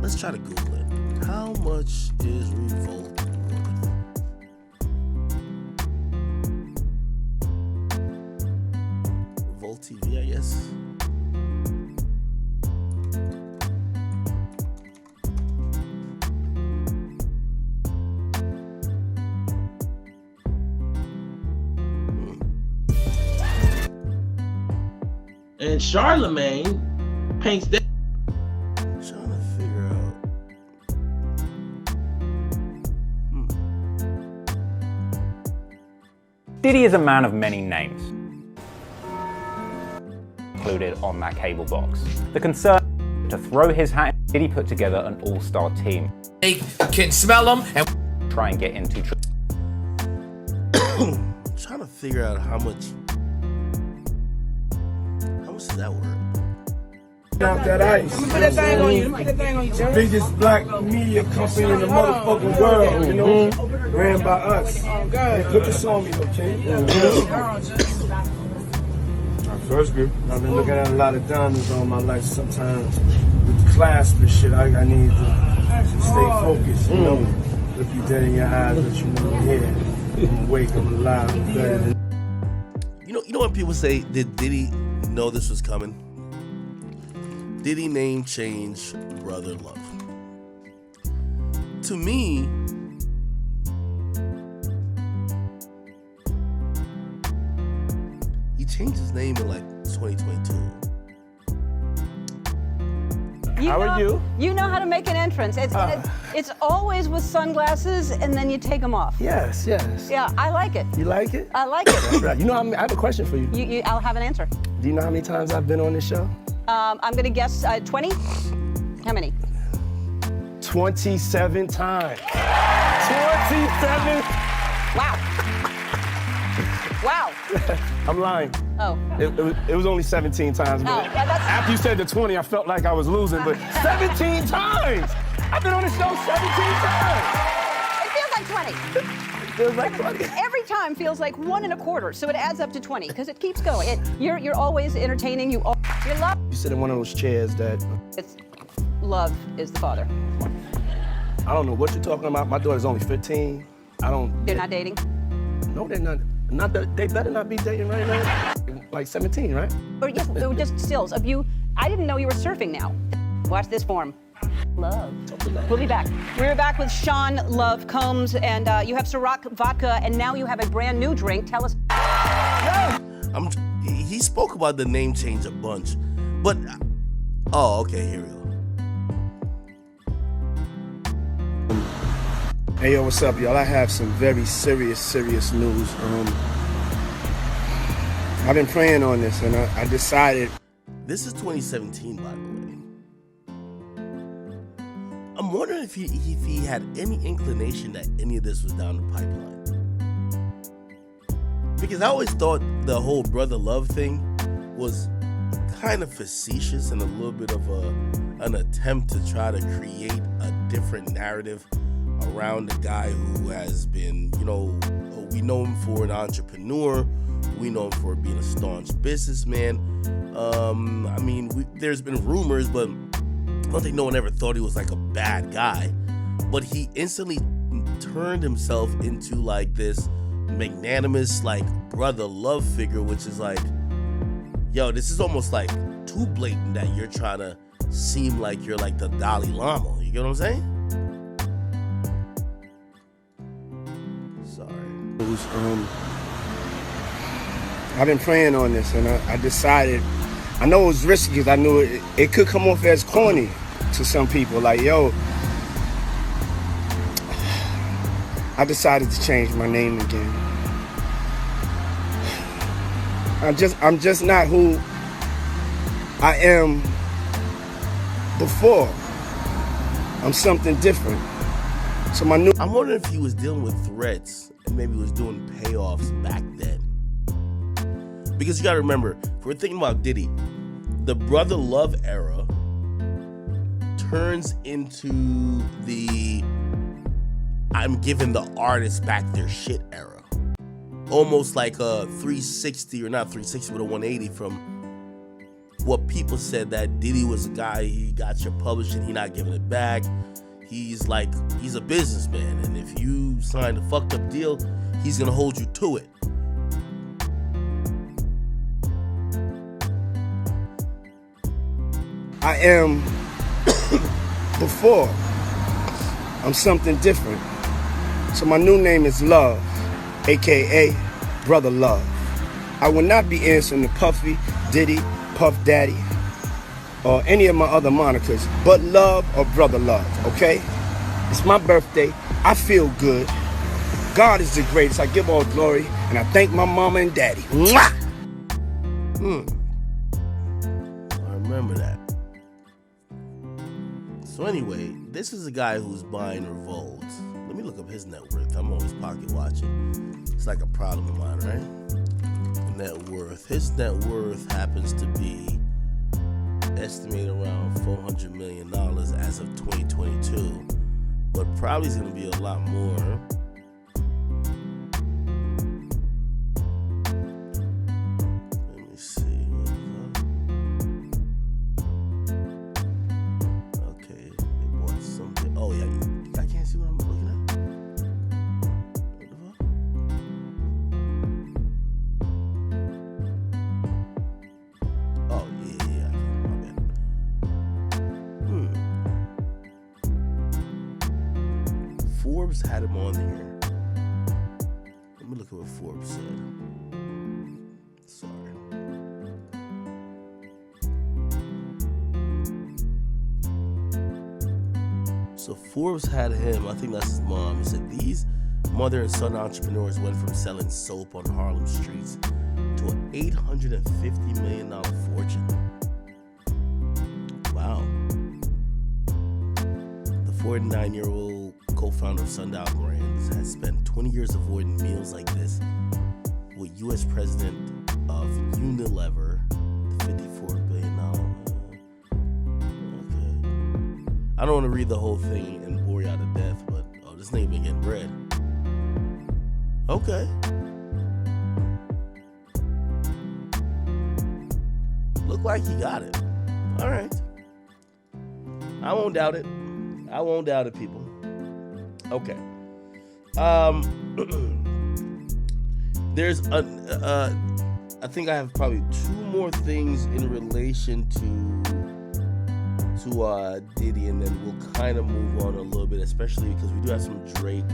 Let's try to Google it. How much is Revolt worth? Revolt TV, I guess. And Charlemagne paints that. I'm trying to figure out. Diddy is a man of many names, included on that cable box. The concern to throw his hat in, Diddy put together an all-star team. They can smell them and try and get into. I'm trying to figure out how much is that worth? Out that ice. Put that thing on you. Put that thing on you. Biggest black media company in the motherfucking world, you know, ran by us. Hey, put this on me, okay? First group. I've been looking at a lot of diamonds all my life. Sometimes with the clasp and shit, I need to stay focused, you know. Look you dead in your eyes, let you know I'm here. I'm awake, I'm alive, I'm better than. You know when people say, did Diddy know this was coming? Diddy name change Brother Love. To me, he changed his name in like 2022. How are you? You know how to make an entrance. It's always with sunglasses and then you take them off. Yes, yes. Yeah, I like it. You like it? I like it. That's right. You know, I have a question for you. I'll have an answer. Do you know how many times I've been on this show? I'm gonna guess 20. How many? 27 times. 27. Wow. Wow. I'm lying. Oh. It was only 17 times. But after you said the 20, I felt like I was losing. But 17 times! I've been on the show 17 times! It feels like 20. It feels like 20. Every time feels like 1 1/4, so it adds up to 20 because it keeps going. You're always entertaining. You're love. You sit in one of those chairs that. It's love is the father. I don't know what you're talking about. My daughter's only 15. They're not dating? No, they're not. They better not be dating right now. Like 17, right? Or yes, they were just stills of you. I didn't know you were surfing now. Watch this form. Love. We'll be back. We're back with Sean Love Combs, and you have Ciroc vodka, and now you have a brand new drink. Tell us. He spoke about the name change a bunch, but okay, here we go. Hey, yo, what's up, y'all? I have some very serious news. I've been praying on this, and I decided. This is 2017, by the way. I'm wondering if he had any inclination that any of this was down the pipeline. Because I always thought the whole Brother Love thing was kind of facetious and a little bit of an attempt to try to create a different narrative around a guy who has been, we know him for an entrepreneur, we know him for being a staunch businessman. There's been rumors, but I don't think no one ever thought he was like a bad guy. But he instantly turned himself into like this magnanimous, like Brother Love figure, which is like, yo, this is almost like too blatant that you're trying to seem like you're like the Dalai Lama. You get what I'm saying? I've been praying on this, and I decided. I know it was risky because I knew it could come off as corny to some people. Like, yo, I decided to change my name again. I'm just not who I am before. I'm something different. So I'm wondering if he was dealing with threats and maybe was doing payoffs back then. Because you gotta remember, if we're thinking about Diddy, the Brother Love era turns into the I'm giving the artists back their shit era. Almost like a 360, or not 360, but a 180 from what people said, that Diddy was a guy, he got your publishing, he not giving it back. He's a businessman, and if you sign a fucked up deal, he's gonna hold you to it. I am before. I'm something different. So my new name is Love, aka Brother Love. I will not be answering to Puffy, Diddy, Puff Daddy, or any of my other monikers, but Love or Brother Love, okay? It's my birthday. I feel good. God is the greatest. I give all glory, and I thank my mama and daddy. Mwah! I remember that. So anyway, this is a guy who's buying Revolt. Let me look up his net worth. I'm always pocket watching. It's like a problem of mine, right? Net worth. His net worth happens to be estimated around $400 million as of 2022, but probably is going to be a lot more. Let me see. Okay, they bought something. Oh yeah, I can't see what I'm looking at. Oh yeah, my bad. Forbes had him on here. Let me look at what Forbes said. Sorry. So Forbes had him, I think that's his mom. He said these mother and son entrepreneurs went from selling soap on Harlem streets to an $850 million fortune. Wow. The 49-year-old co-founder of Sundial Brands has spent 20 years avoiding meals like this with U.S. President of Unilever, the $54 billion. Okay. I don't want to read the whole thing and bore you out to death, but this nigga been getting bread. Okay. Look like he got it. All right. I won't doubt it. I won't doubt it, people. Okay. There's I think I have probably two more things in relation to Diddy, and then we'll kind of move on a little bit, especially because we do have some Drake,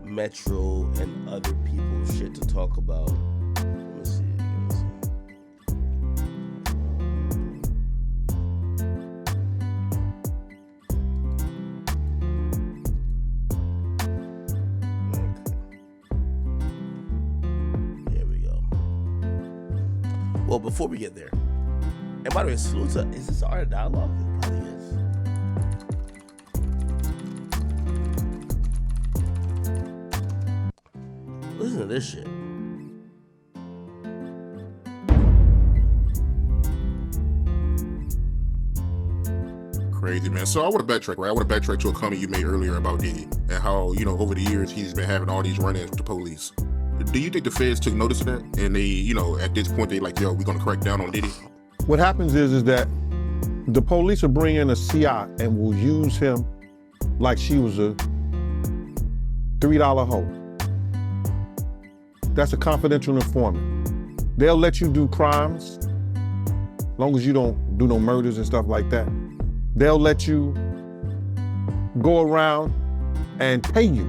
Metro, and other people shit to talk about. Let me see. Well, before we get there, and by the way, salute to, is this Art of Dialogue? It probably is. Listen to this shit. Crazy, man. So I want to backtrack, right? I want to backtrack to a comment you made earlier about Diddy and how, over the years he's been having all these run-ins with the police. Do you think the feds took notice of that? And they, at this point, they like, yo, we're going to crack down on Diddy? What happens is that the police will bring in a CI and will use him like she was a $3 hoe. That's a confidential informant. They'll let you do crimes, as long as you don't do no murders and stuff like that. They'll let you go around and pay you.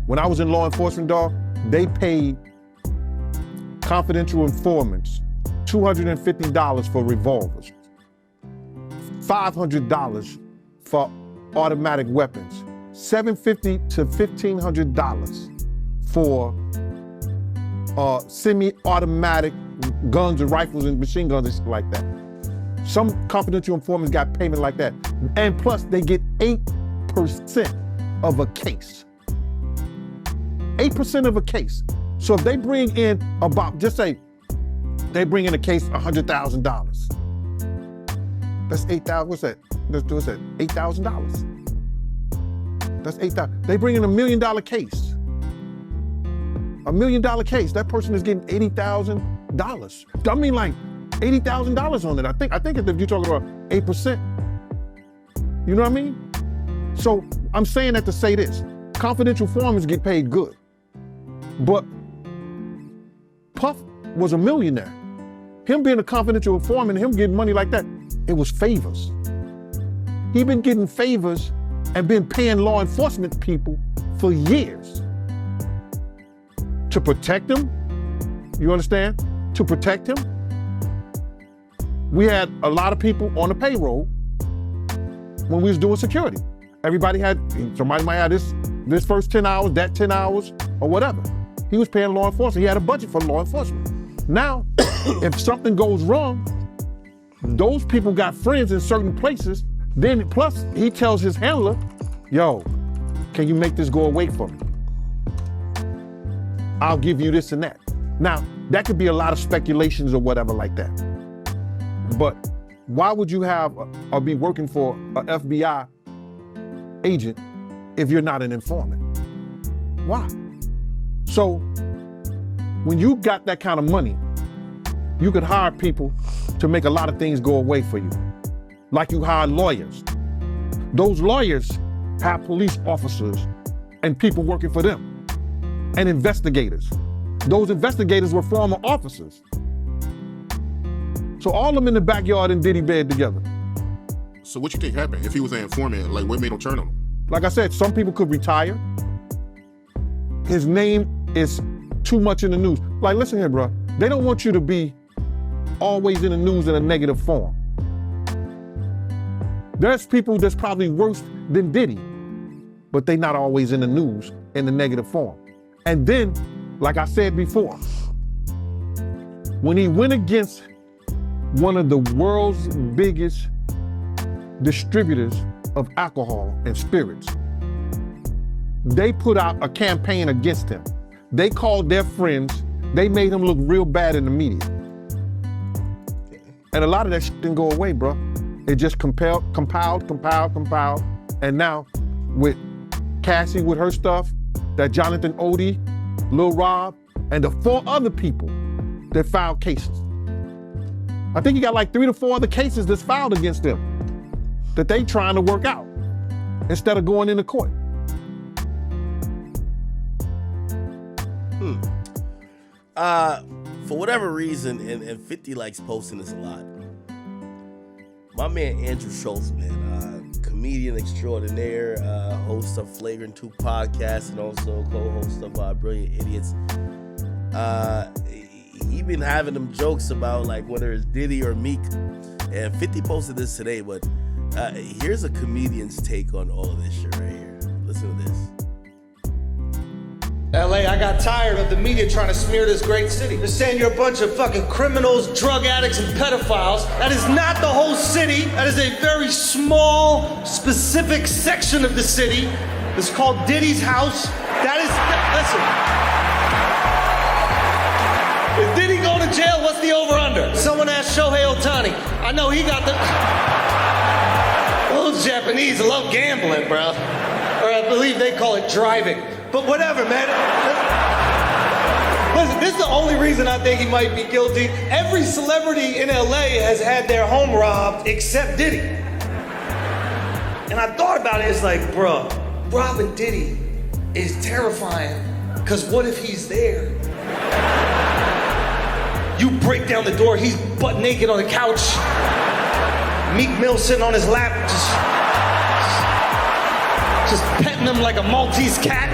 When I was in law enforcement, dog, they paid confidential informants $250 for revolvers, $500 for automatic weapons, $750 to $1,500 for semi-automatic guns and rifles and machine guns and stuff like that. Some confidential informants got payment like that. And plus, they get 8% of a case. 8% of a case. So if they bring in about, just say, they bring in a case $100,000. That's 8,000. What's that? What's that? $8,000. That's 8,000. They bring in $1 million case. $1 million case. That person is getting $80,000. I mean, like $80,000 on it. I think if you're talking about 8%. You know what I mean? So I'm saying that to say this: confidential informants get paid good. But Puff was a millionaire. Him being a confidential informant, him getting money like that, it was favors. He been getting favors and been paying law enforcement people for years to protect him. You understand? To protect him. We had a lot of people on the payroll when we was doing security. Somebody might have this first 10 hours, that 10 hours, or whatever. He was paying law enforcement. He had a budget for law enforcement. Now, if something goes wrong, those people got friends in certain places. Then plus he tells his handler, yo, can you make this go away for me? I'll give you this and that. Now, that could be a lot of speculations or whatever like that. But Why would you have or be working for an FBI agent if you're not an informant? Why? So when you got that kind of money, you could hire people to make a lot of things go away for you. Like you hire lawyers. Those lawyers have police officers and people working for them, and investigators. Those investigators were former officers. So all of them in the backyard in Diddy bed together. So what you think happened? If he was an informant, like what made him turn on him? Like I said, some people could retire. His name is too much in the news. Like, listen here, bro. They don't want you to be always in the news in a negative form. There's people that's probably worse than Diddy, but they not always in the news in the negative form. And then, like I said before, when he went against one of the world's biggest distributors of alcohol and spirits, they put out a campaign against him. They called their friends, they made him look real bad in the media. And a lot of that shit didn't go away, bro. It just compiled. And now with Cassie with her stuff, that Jonathan Odie, Lil Rob, and the 4 other people that filed cases. I think he got like 3 to 4 other cases that's filed against them that they trying to work out instead of going into court. For whatever reason, and 50 likes posting this a lot, my man Andrew Schultz, man, comedian extraordinaire, host of Flagrant 2 podcast, and also co-host of Brilliant Idiots. He been having them jokes about like whether it's Diddy or Meek, and 50 posted this today, but here's a comedian's take on all of this shit right here. Listen to this. LA, I got tired of the media trying to smear this great city. They're saying you're a bunch of fucking criminals, drug addicts, and pedophiles. That is not the whole city. That is a very small, specific section of the city. It's called Diddy's house. That is, listen. If Diddy go to jail, what's the over-under? Someone asked Shohei Ohtani. I know he got the... Those Japanese love gambling, bro. Or I believe they call it driving. But whatever, man. Listen, this is the only reason I think he might be guilty. Every celebrity in LA has had their home robbed except Diddy. And I thought about it, it's like, bro, robbing Diddy is terrifying, because what if he's there? You break down the door, he's butt naked on the couch. Meek Mill sitting on his lap, just petting him like a Maltese cat.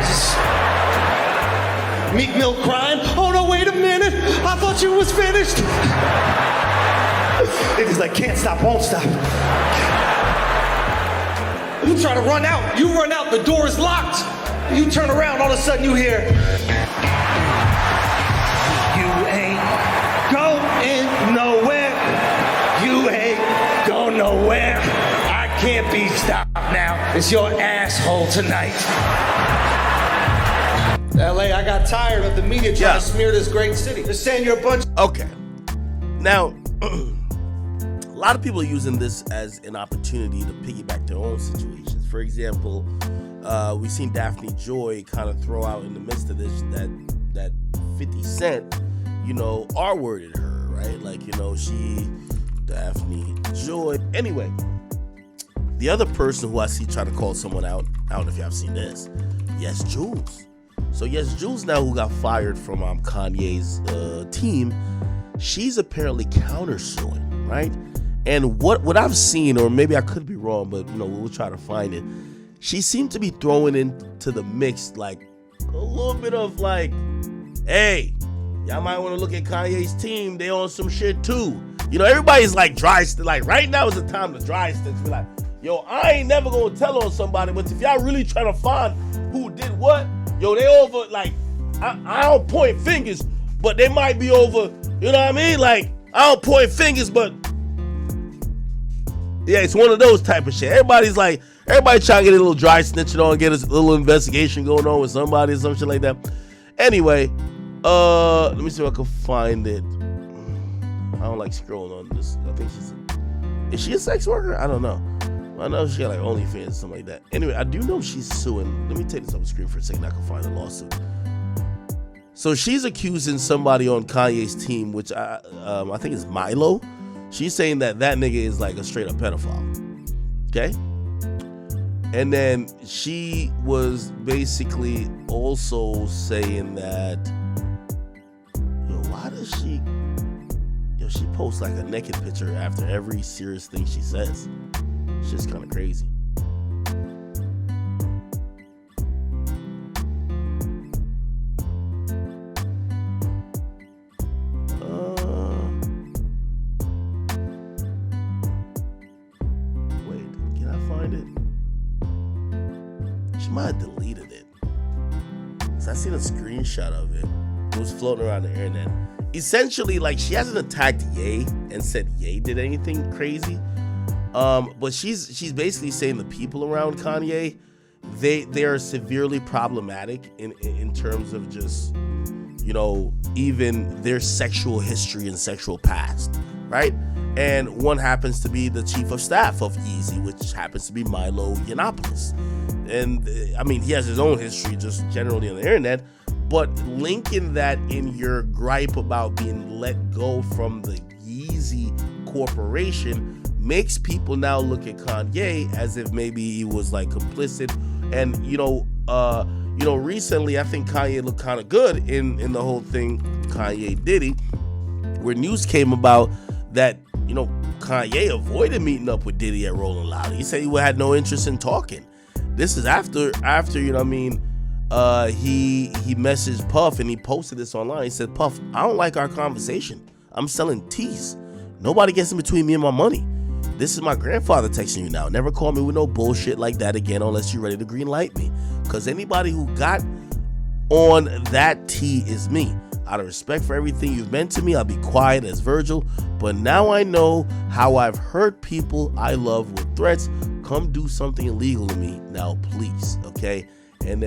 Meek Mill crying. Oh no, wait a minute. I thought you was finished. It's like, can't stop, won't stop. You try to run out. You run out, the door is locked. You turn around, all of a sudden you hear, you ain't going nowhere. You ain't going nowhere. I can't be stopped now. It's your asshole tonight. LA, I got tired of the media trying to smear this great city. They're saying you're a bunch. Okay. Now, a lot of people are using this as an opportunity to piggyback their own situations. For example, we've seen Daphne Joy kind of throw out in the midst of this that 50 Cent, R-worded her, right? Like, Daphne Joy. Anyway, the other person who I see try to call someone out, I don't know if y'all have seen this, Yes Jules. So Yes Jules now, who got fired from Kanye's team, she's apparently countersuing, right? And what I've seen, or maybe I could be wrong, but we'll try to find it. She seemed to be throwing into the mix like a little bit of like, hey, y'all might want to look at Kanye's team. They on some shit too. Everybody's like dry. Like right now is the time to dry sticks. Be like, yo, I ain't never gonna tell on somebody, but if y'all really trying to find who did what, yo, they over, like, I don't point fingers, but they might be over, you know what I mean? Like, I don't point fingers, but yeah, it's one of those type of shit. Everybody trying to get a little dry snitching on, get a little investigation going on with somebody or some shit like that. Anyway, let me see if I can find it. I don't like scrolling on this. I think she's Is she a sex worker? I don't know. I know she got like OnlyFans or something like that. Anyway, I do know she's suing. Let me take this off the screen for a second. I can find the lawsuit. So she's accusing somebody on Kanye's team, which I think is Milo. She's saying that nigga is like a straight up pedophile. Okay? And then she was basically also saying that, why does she posts like a naked picture after every serious thing she says. It's just kind of crazy. Wait, can I find it? She might have deleted it. 'Cause I seen a screenshot of it. It was floating around the internet. Essentially, like, she hasn't attacked Ye and said Ye did anything crazy. But she's basically saying the people around Kanye, they are severely problematic in terms of just, even their sexual history and sexual past, right? And one happens to be the chief of staff of Yeezy, which happens to be Milo Yiannopoulos. And I mean, he has his own history just generally on the internet, but linking that in your gripe about being let go from the Yeezy corporation makes people now look at Kanye as if maybe he was like complicit. And recently I think Kanye looked kind of good in the whole thing, Kanye Diddy, where news came about that Kanye avoided meeting up with Diddy at Rolling Loud. He said he had no interest in talking. This is after he messaged Puff and he posted this online. He said, "Puff, I don't like our conversation. I'm selling teas. Nobody gets in between me and my money. This is my grandfather texting you now. Never call me with no bullshit like that again unless you're ready to green light me. Because anybody who got on that tea is me. Out of respect for everything you've meant to me, I'll be quiet as Virgil. But now I know how I've hurt people I love with threats. Come do something illegal to me now, please." Okay? And then